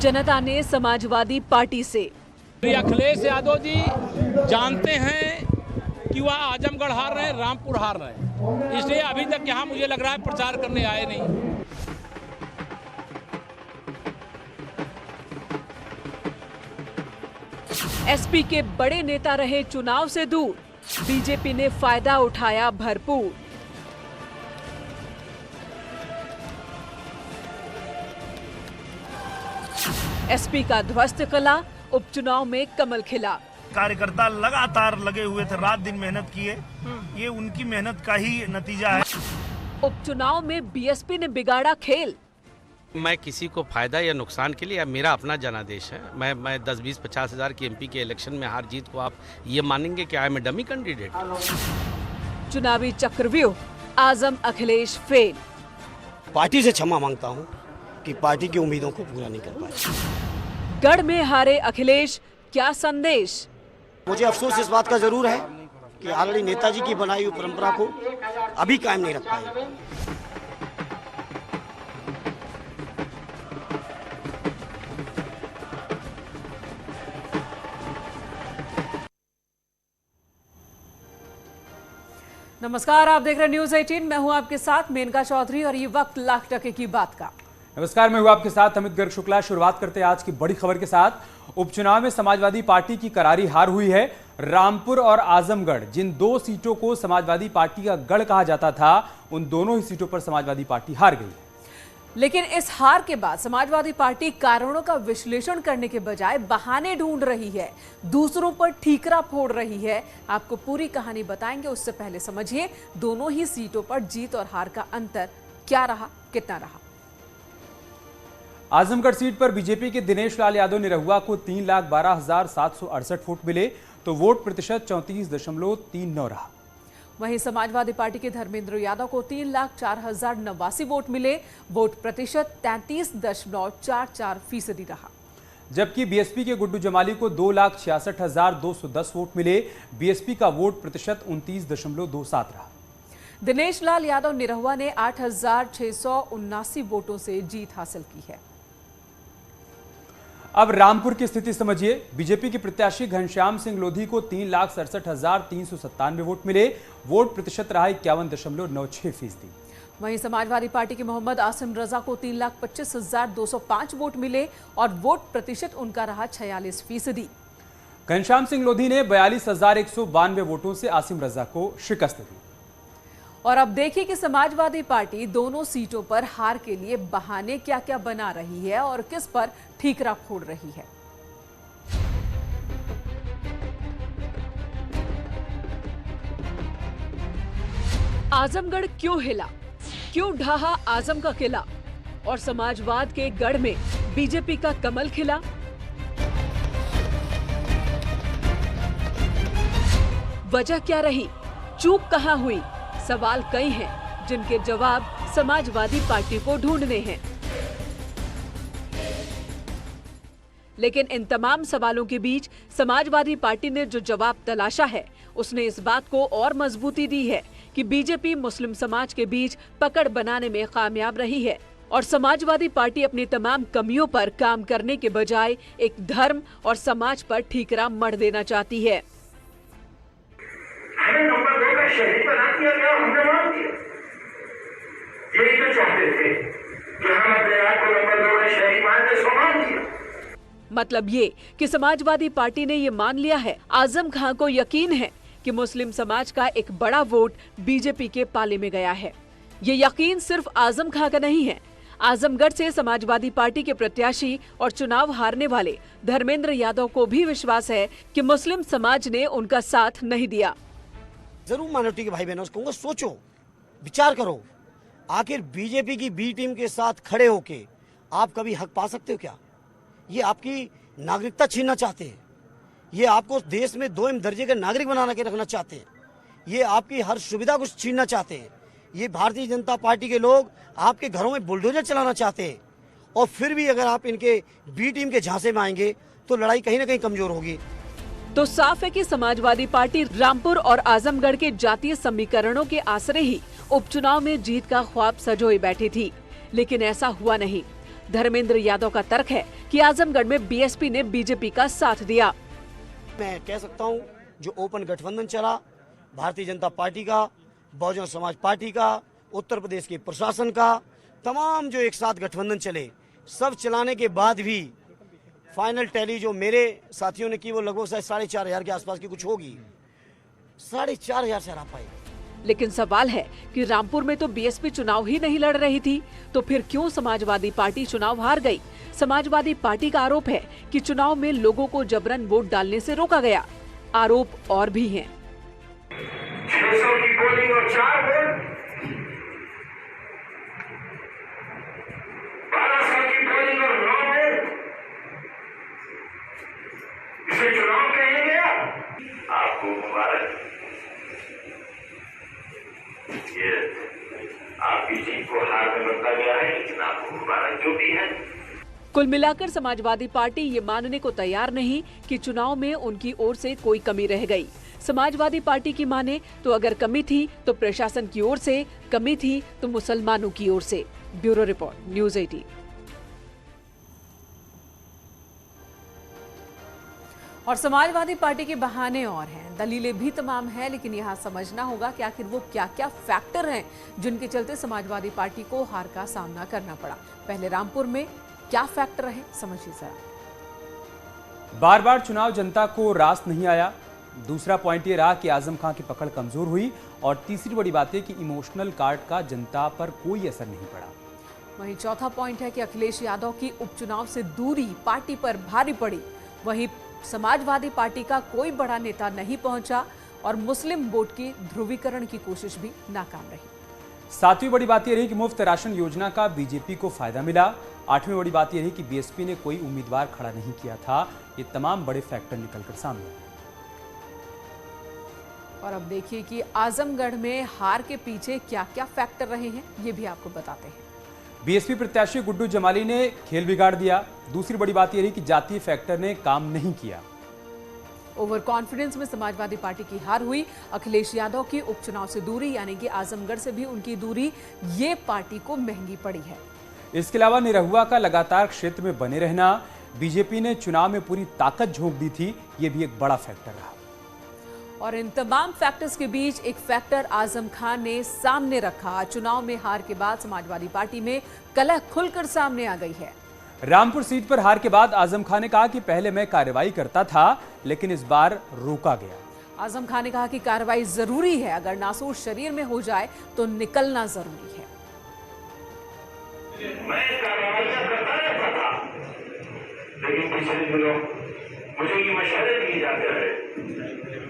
जनता ने समाजवादी पार्टी से। अखिलेश यादव जी जानते हैं कि वह आजमगढ़ हार रहे हैं, रामपुर हार रहे हैं, इसलिए अभी तक यहाँ मुझे लग रहा है प्रचार करने आए नहीं। एसपी के बड़े नेता रहे चुनाव से दूर, बीजेपी ने फायदा उठाया भरपूर। एसपी का ध्वस्त कला, उपचुनाव में कमल खिला। कार्यकर्ता लगातार लगे हुए थे, रात दिन मेहनत किए, ये उनकी मेहनत का ही नतीजा है। उपचुनाव में बीएसपी ने बिगाड़ा खेल। मैं किसी को फायदा या नुकसान के लिए, मेरा अपना जनादेश है। मैं 10, 20, 50 हज़ार की एमपी के इलेक्शन में हार जीत को आप ये मानेंगे कि I am a dummy candidate. चुनावी चक्रव्यूह, आजम अखिलेश फेल। पार्टी से क्षमा मांगता हूं कि पार्टी की उम्मीदों को पूरा नहीं कर पाए। गढ़ में हारे अखिलेश, क्या संदेश? मुझे अफसोस इस बात का जरूर है कि ऑलरेडी नेताजी की बनाई हुई परंपरा को अभी कायम नहीं रख पाए। नमस्कार, आप देख रहे हैं न्यूज 18। मैं हूं आपके साथ मेनका चौधरी और ये वक्त लाख टके की बात का। नमस्कार, मैं हूं आपके साथ अमित गर्ग शुक्ला। शुरुआत करते हैं आज की बड़ी खबर के साथ। उपचुनाव में समाजवादी पार्टी की करारी हार हुई है। रामपुर और आजमगढ़, जिन दो सीटों को समाजवादी पार्टी का गढ़ कहा जाता था, उन दोनों ही सीटों पर समाजवादी पार्टी हार गई। लेकिन इस हार के बाद समाजवादी पार्टी कारणों का विश्लेषण करने के बजाय बहाने ढूंढ रही है, दूसरों पर ठीकरा फोड़ रही है। आपको पूरी कहानी बताएंगे, उससे पहले समझिए दोनों ही सीटों पर जीत और हार का अंतर क्या रहा, कितना रहा। आजमगढ़ सीट पर बीजेपी के दिनेश लाल यादव निरहुआ को 3,12,768 वोट मिले, तो वोट प्रतिशत 34.39 रहा। वहीं समाजवादी पार्टी के धर्मेंद्र यादव को 3,04,089 वोट मिले, वोट प्रतिशत 33.44% रहा। जबकि बीएसपी के गुड्डू जमाली को 2,66,210 वोट मिले, बीएसपी का वोट प्रतिशत 29.27 रहा। दिनेश लाल यादव निरहुआ ने 8,679 वोटों से जीत हासिल की है। अब रामपुर की स्थिति समझिए। बीजेपी के प्रत्याशी घनश्याम सिंह लोधी को 3,67,397 वोट मिले, वोट प्रतिशत रहा 51.96%। वहीं समाजवादी पार्टी के मोहम्मद आसिम रजा को 3,25,205 वोट मिले और वोट प्रतिशत उनका रहा 46%। घनश्याम सिंह लोधी ने 42,192 वोटों से आसिम रजा को शिकस्त दी। और अब देखिए कि समाजवादी पार्टी दोनों सीटों पर हार के लिए बहाने क्या क्या बना रही है और किस पर ठीकरा फोड़ रही है। आजमगढ़ क्यों हिला, क्यों ढहा आजम का किला, और समाजवाद के गढ़ में बीजेपी का कमल खिला। वजह क्या रही, चूक कहां हुई? सवाल कई हैं जिनके जवाब समाजवादी पार्टी को ढूंढने हैं। लेकिन इन तमाम सवालों के बीच समाजवादी पार्टी ने जो जवाब तलाशा है, उसने इस बात को और मजबूती दी है कि बीजेपी मुस्लिम समाज के बीच पकड़ बनाने में कामयाब रही है और समाजवादी पार्टी अपनी तमाम कमियों पर काम करने के बजाय एक धर्म और समाज पर ठीकरा मढ़ देना चाहती है। हमें नंबर 2 का शहीद बना दिया गया, हमने मान दिया। यही तो चाहते थे कि हम अपने आप को नंबर 2 का शहीद मान के मान दिया। मतलब ये कि समाजवादी पार्टी ने ये मान लिया है, आजम खां को यकीन है कि मुस्लिम समाज का एक बड़ा वोट बीजेपी के पाले में गया है। ये यकीन सिर्फ आजम खां का नहीं है। आजमगढ़ से समाजवादी पार्टी के प्रत्याशी और चुनाव हारने वाले धर्मेंद्र यादव को भी विश्वास है कि मुस्लिम समाज ने उनका साथ नहीं दिया। जरूर माइनॉरिटी के भाई बहनों से कहूंगा, सोचो, विचार करो, आखिर बीजेपी की बी टीम के साथ खड़े होके आप कभी हक पा सकते हो क्या? ये आपकी नागरिकता छीनना चाहते हैं, ये आपको देश में 2 दर्जे के नागरिक बना के रखना चाहते हैं, ये आपकी हर सुविधा को छीनना चाहते हैं। ये भारतीय जनता पार्टी के लोग आपके घरों में बुलडोजर चलाना चाहते हैं, और फिर भी अगर आप इनके बी टीम के झांसे में आएंगे तो लड़ाई कहीं ना कहीं कमजोर होगी। तो साफ है कि समाजवादी पार्टी रामपुर और आजमगढ़ के जातीय समीकरणों के आसरे ही उपचुनाव में जीत का ख्वाब सजोए बैठी थी, लेकिन ऐसा हुआ नहीं। धर्मेंद्र यादव का तर्क है कि आजमगढ़ में बीएसपी ने बीजेपी का साथ दिया। मैं कह सकता हूं जो ओपन गठबंधन चला भारतीय जनता पार्टी का, बहुजन समाज पार्टी का, उत्तर प्रदेश के प्रशासन का, तमाम जो एक साथ गठबंधन चले, सब चलाने के बाद भी फाइनल टैली जो मेरे साथियों ने की वो लगभग 4,500 के आसपास की कुछ होगी। 4,500 से हरा पाए। लेकिन सवाल है कि रामपुर में तो बीएसपी चुनाव ही नहीं लड़ रही थी, तो फिर क्यों समाजवादी पार्टी चुनाव हार गई? समाजवादी पार्टी का आरोप है कि चुनाव में लोगों को जबरन वोट डालने से रोका गया। आरोप और भी हैं। 600 की पोलिंग और 4 वोट, 1200 की पोलिंग और 9 वोट, इसे चुनाव कहेंगे? आपको मुबारक, ये आपकी जीत को हार में बदला गया है, लेकिन आपको मुबारक जो भी है। कुल मिलाकर समाजवादी पार्टी ये मानने को तैयार नहीं कि चुनाव में उनकी ओर से कोई कमी रह गई। समाजवादी पार्टी की माने तो अगर कमी थी तो प्रशासन की ओर से, कमी थी तो मुसलमानों की ओर से। Bureau report, news 18। और समाजवादी पार्टी के बहाने और हैं, दलीलें भी तमाम हैं, लेकिन यहाँ समझना होगा कि आखिर वो क्या क्या फैक्टर हैं जिनके चलते समाजवादी पार्टी को हार का सामना करना पड़ा। पहले रामपुर में क्या फैक्टर रहे, समझिए जरा। बार बार चुनाव जनता को रास नहीं आया। दूसरा पॉइंट ये रहा कि आजम खान की पकड़ कमजोर हुई। और तीसरी बड़ी बात है कि इमोशनल कार्ड का जनता पर कोई असर नहीं पड़ा। वहीं चौथा पॉइंट है कि अखिलेश यादव की उपचुनाव से दूरी पार्टी पर भारी पड़ी। वहीं समाजवादी पार्टी का कोई बड़ा नेता नहीं पहुंचा और मुस्लिम वोट की ध्रुवीकरण की कोशिश भी नाकाम रही। सातवीं बड़ी बात यह रही कि मुफ्त राशन योजना का बीजेपी को फायदा मिला। आठवीं बड़ी बात यह रही कि बीएसपी ने कोई उम्मीदवार खड़ा नहीं किया था। ये तमाम बड़े फैक्टर निकलकर सामने आए। और अब देखिए कि आजमगढ़ में हार के पीछे क्या क्या फैक्टर रहे हैं, ये भी आपको बताते हैं। बीएसपी प्रत्याशी गुड्डू जमाली ने खेल बिगाड़ दिया। दूसरी बड़ी बात यह रही कि जातीय फैक्टर ने काम नहीं किया। ओवर कॉन्फिडेंस में समाजवादी पार्टी की हार हुई। अखिलेश यादव की उपचुनाव से दूरी, यानी कि आजमगढ़ से भी उनकी दूरी, ये पार्टी को महंगी पड़ी है। इसके अलावा निरहुआ का लगातार क्षेत्र में बने रहना, बीजेपी ने चुनाव में पूरी ताकत झोंक दी थी, ये भी एक बड़ा फैक्टर रहा। और इन तमाम फैक्टर्स के बीच एक फैक्टर आजम खान ने सामने रखा। चुनाव में हार के बाद समाजवादी पार्टी में कलह खुलकर सामने आ गई है। रामपुर सीट पर हार के बाद आजम खान ने कहा कि पहले मैं कार्रवाई करता था, लेकिन इस बार रोका गया। आजम खान ने कहा कि कार्रवाई जरूरी है, अगर नासूर शरीर में हो जाए तो निकलना जरूरी है। मैं कार्रवाइयां करता रहता था, लेकिन पिछले दिनों मुझे ये मशवरे दिए जाते रहे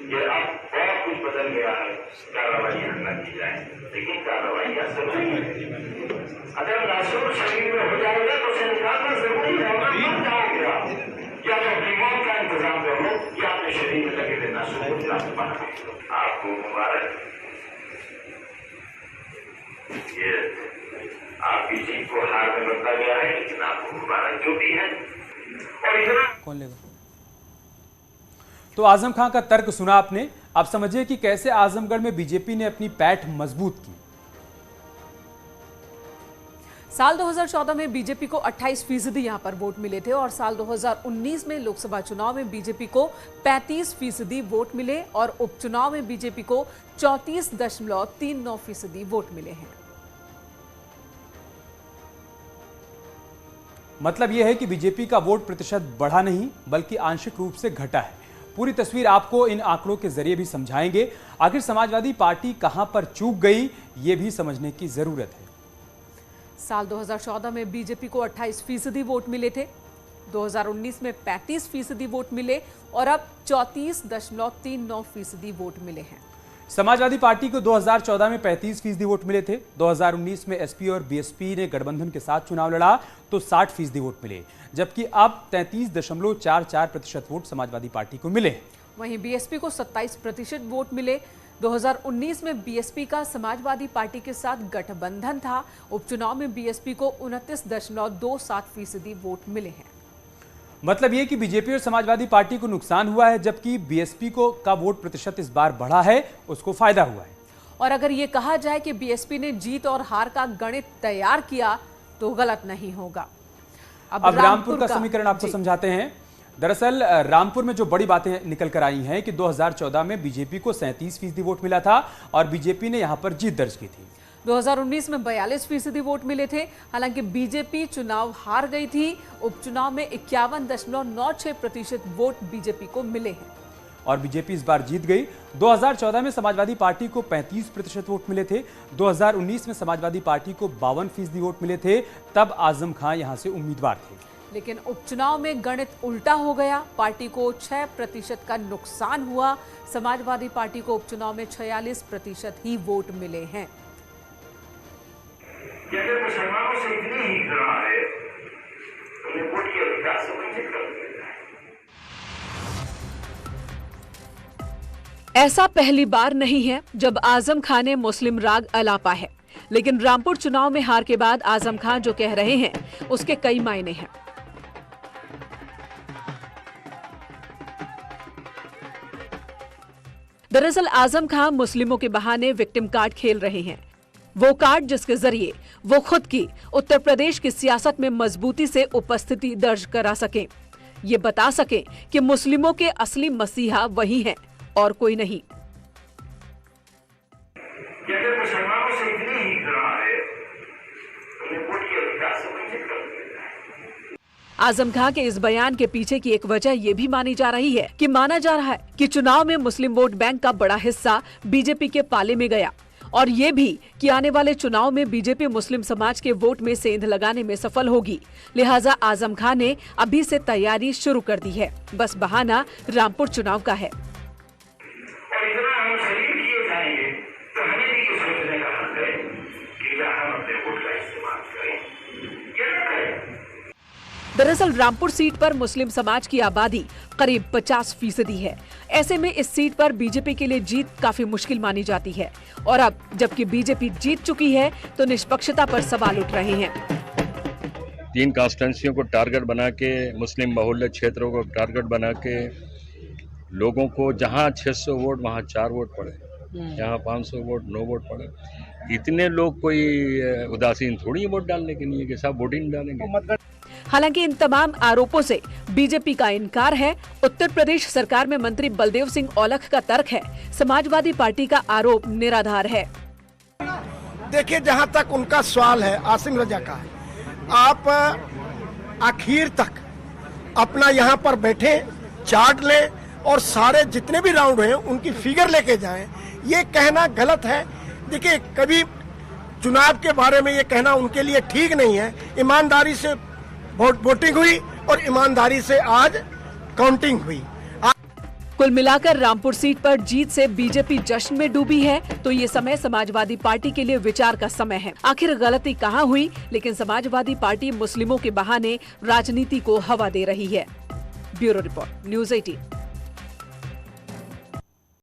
कि अब बहुत कुछ बदल गया है, कार्रवाइयां न की जाए, लेकिन कार्रवाइयां जरूरी है। अगर नासूर शरीर में हो जाएगा तो उसे निकालना जरूरी है। मर जाओगे आप, या तो अपनी मौत का इंतजाम कर लो या अपने शरीर में लगे हुए नासूर को जाकर बाहर फेंक दो। आपको मुबारक, ये आपकी जीत को हार में बदला गया है, लेकिन आपको मुबारक जो भी है। और इतना कौन लेगा? तो आजम खान का तर्क सुना आपने। अब समझिए कि कैसे आजमगढ़ में बीजेपी ने अपनी पैठ मजबूत की। साल 2014 में बीजेपी को 28% यहां पर वोट मिले थे और साल 2019 में लोकसभा चुनाव में बीजेपी को 35% वोट मिले और उपचुनाव में बीजेपी को 34.39% वोट मिले हैं। मतलब यह है कि बीजेपी का वोट प्रतिशत बढ़ा नहीं, बल्कि आंशिक रूप से घटा है। पूरी तस्वीर आपको इन आंकड़ों के जरिए भी समझाएंगे। आखिर समाजवादी पार्टी कहां पर चूक गई, ये भी समझने की जरूरत है। साल 2014 में बीजेपी को 28% वोट मिले थे, 2019 में 35% वोट मिले और अब 34.39% वोट मिले हैं। समाजवादी पार्टी को 2014 में 35% वोट मिले थे। 2019 में एसपी और बीएसपी ने गठबंधन के साथ चुनाव लड़ा तो 60% वोट मिले, जबकि अब 33.44% वोट समाजवादी पार्टी को मिले। वहीं बीएसपी को 27% वोट मिले। 2019 में बीएसपी का समाजवादी पार्टी के साथ गठबंधन था। उपचुनाव में बीएसपी को 29.27% वोट मिले हैं। मतलब ये कि बीजेपी और समाजवादी पार्टी को नुकसान हुआ है, जबकि बीएसपी को का वोट प्रतिशत इस बार बढ़ा है, उसको फायदा हुआ है। और अगर ये कहा जाए कि बीएसपी ने जीत और हार का गणित तैयार किया तो गलत नहीं होगा। अब रामपुर का समीकरण आपको समझाते हैं। दरअसल रामपुर में जो बड़ी बातें निकल कर आई हैं कि 2014 में बीजेपी को 37% वोट मिला था और बीजेपी ने यहां पर जीत दर्ज की थी। 2019 में 42% वोट मिले थे। हालांकि बीजेपी चुनाव हार गई थी। उपचुनाव में 51.96% वोट बीजेपी को मिले हैं और बीजेपी इस बार जीत गई। 2014 में समाजवादी पार्टी को 35% वोट मिले थे। 2019 में समाजवादी पार्टी को 52% वोट मिले थे। तब आजम खां यहां से उम्मीदवार थे। लेकिन उपचुनाव में गणित उल्टा हो गया। पार्टी को 6% का नुकसान हुआ। समाजवादी पार्टी को उपचुनाव में 46% ही वोट मिले हैं। अगर मुसलमानों से इतनी ही घृणा है तो उन्हें वोट के अधिकार से वंचित कर देना है। ऐसा पहली बार नहीं है जब आजम खां ने मुस्लिम राग अलापा है। लेकिन रामपुर चुनाव में हार के बाद आजम खां जो कह रहे हैं उसके कई मायने हैं। दरअसल आजम खां मुस्लिमों के बहाने विक्टिम कार्ड खेल रहे हैं। वो कार्ड जिसके जरिए वो खुद की उत्तर प्रदेश की सियासत में मजबूती से उपस्थिति दर्ज करा सकें। ये बता सकें कि मुस्लिमों के असली मसीहा वही हैं और कोई नहीं। अगर मुसलमानों से इतनी ही घृणा है तो उन्हें वोट के अधिकार से वंचित कर देना है। आजम खां के इस बयान के पीछे की एक वजह ये भी मानी जा रही है कि माना जा रहा है कि चुनाव में मुस्लिम वोट बैंक का बड़ा हिस्सा बीजेपी के पाले में गया और ये भी कि आने वाले चुनाव में बीजेपी मुस्लिम समाज के वोट में सेंध लगाने में सफल होगी। लिहाजा आजम खां ने अभी से तैयारी शुरू कर दी है। बस बहाना रामपुर चुनाव का है। और इतना हम शरीर किए जाएंगे तो हमें भी ये सोचने का हक है कि क्या हम अपने वोट का इस्तेमाल करें या न करें। दरअसल रामपुर सीट पर मुस्लिम समाज की आबादी करीब 50% है। ऐसे में इस सीट पर बीजेपी के लिए जीत काफी मुश्किल मानी जाती है और अब जबकि बीजेपी जीत चुकी है तो निष्पक्षता पर सवाल उठ रहे हैं। 3 कॉन्स्टिट्यूंसियों को टारगेट बना के, मुस्लिम बहुल्य क्षेत्रों को टारगेट बना के, लोगों को जहां 600 वोट वहां 4 वोट पड़े, यहाँ 500 वोट 9 वोट पड़े। इतने लोग कोई उदासीन थोड़ी वोट डालने के लिए कि सब वोट ही नहीं डालेंगे। हालांकि इन तमाम आरोपों से बीजेपी का इनकार है। उत्तर प्रदेश सरकार में मंत्री बलदेव सिंह औलख का तर्क है समाजवादी पार्टी का आरोप निराधार है। देखिए, जहां तक उनका सवाल है आसिम रजा का, आप आखिर तक अपना यहां पर बैठे चार्ट लें और सारे जितने भी राउंड हैं उनकी फिगर लेके जाएं। ये कहना गलत है। देखिए, कभी चुनाव के बारे में ये कहना उनके लिए ठीक नहीं है। ईमानदारी से वोटिंग हुई और ईमानदारी से आज काउंटिंग हुई। कुल मिलाकर रामपुर सीट पर जीत से बीजेपी जश्न में डूबी है तो ये समय समाजवादी पार्टी के लिए विचार का समय है। आखिर गलती कहाँ हुई? लेकिन समाजवादी पार्टी मुस्लिमों के बहाने राजनीति को हवा दे रही है। Bureau report, news 18।